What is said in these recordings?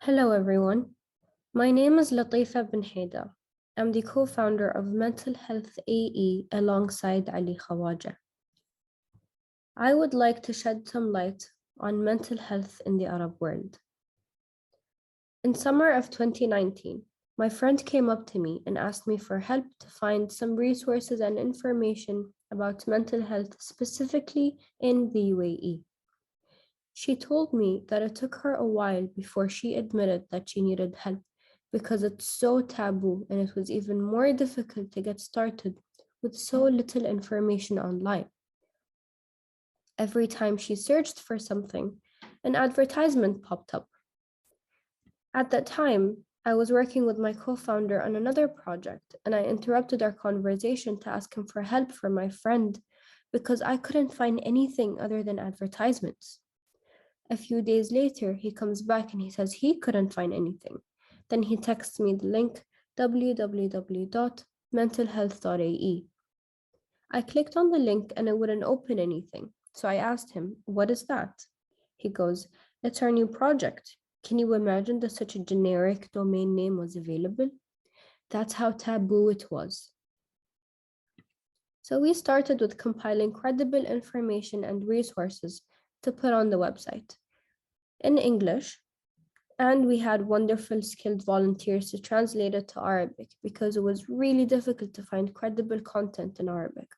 Hello, everyone. My name is Latifa Bin Haider. I'm the co-founder of mentalhealth.ae alongside Ali Khawaja. I would like to shed some light on mental health in the Arab world. In summer of 2019, my friend came up to me and asked me for help to find some resources and information about mental health, specifically in the UAE. She told me that it took her a while before she admitted that she needed help because it's so taboo and it was even more difficult to get started with so little information online. Every time she searched for something, an advertisement popped up. At that time, I was working with my co-founder on another project, and I interrupted our conversation to ask him for help for my friend because I couldn't find anything other than advertisements. A few days later, he comes back and he says he couldn't find anything. Then he texts me the link www.mentalhealth.ae. I clicked on the link and it wouldn't open anything. So I asked him, "What is that?" He goes, "It's our new project." Can you imagine that such a generic domain name was available? That's how taboo it was. So we started with compiling credible information and resources to put on the website in English, and we had wonderful skilled volunteers to translate it to Arabic because it was really difficult to find credible content in Arabic.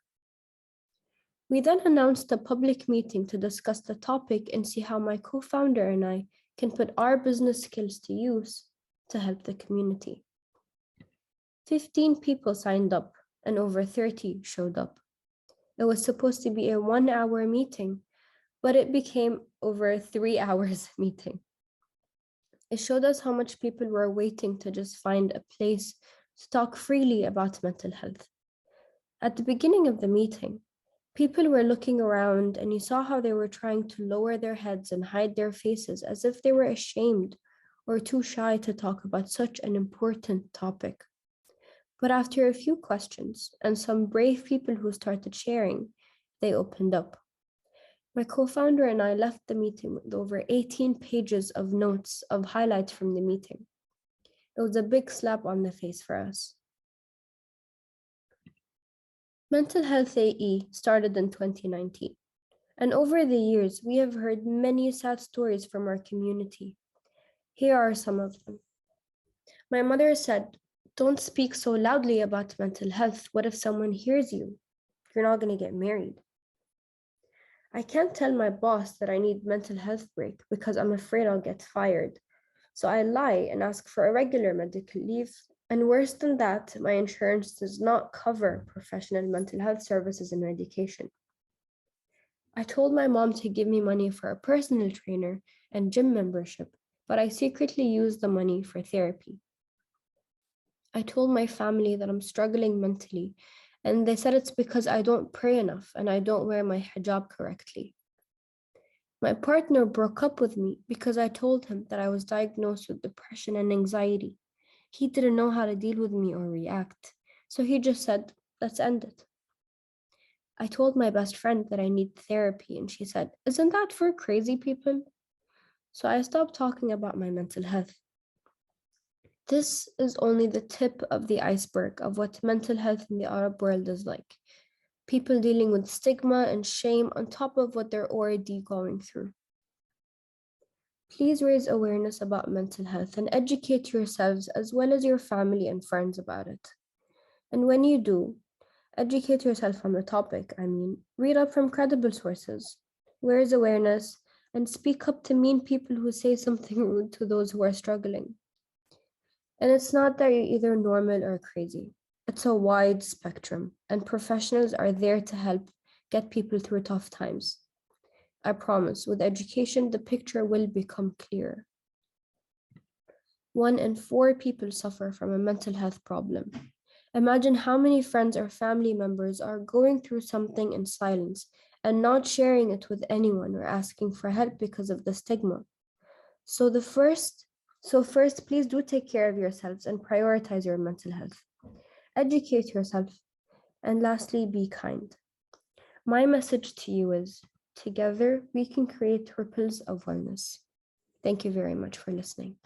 We then announced a public meeting to discuss the topic and see how my co-founder and I can put our business skills to use to help the community. 15 people signed up and over 30 showed up. It was supposed to be a 1-hour meeting, but it became over a 3 hours meeting. It showed us how much people were waiting to just find a place to talk freely about mental health. At the beginning of the meeting, people were looking around and you saw how they were trying to lower their heads and hide their faces as if they were ashamed or too shy to talk about such an important topic. But after a few questions and some brave people who started sharing, they opened up. My co-founder and I left the meeting with over 18 pages of notes of highlights from the meeting. It was a big slap on the face for us. Mental Health AE started in 2019, and over the years, we have heard many sad stories from our community. Here are some of them. My mother said, "Don't speak so loudly about mental health. What if someone hears you? You're not going to get married." I can't tell my boss that I need mental health break because I'm afraid I'll get fired. So I lie and ask for a regular medical leave. And worse than that, my insurance does not cover professional mental health services and medication. I told my mom to give me money for a personal trainer and gym membership, but I secretly used the money for therapy. I told my family that I'm struggling mentally, and they said it's because I don't pray enough and I don't wear my hijab correctly. My partner broke up with me because I told him that I was diagnosed with depression and anxiety. He didn't know how to deal with me or react, so he just said, "Let's end it." I told my best friend that I need therapy, and she said, "Isn't that for crazy people?" So I stopped talking about my mental health. This is only the tip of the iceberg of what mental health in the Arab world is like. People dealing with stigma and shame on top of what they're already going through. Please raise awareness about mental health and educate yourselves as well as your family and friends about it. And when you do, educate yourself on the topic. Read up from credible sources, raise awareness, and speak up to mean people who say something rude to those who are struggling. And it's not that you're either normal or crazy. It's a wide spectrum, and professionals are there to help get people through tough times. I promise, with education, the picture will become clearer. 1 in 4 people suffer from a mental health problem. Imagine how many friends or family members are going through something in silence and not sharing it with anyone or asking for help because of the stigma. So first, please do take care of yourselves and prioritize your mental health. Educate yourself. And lastly, be kind. My message to you is, together we can create ripples of wellness. Thank you very much for listening.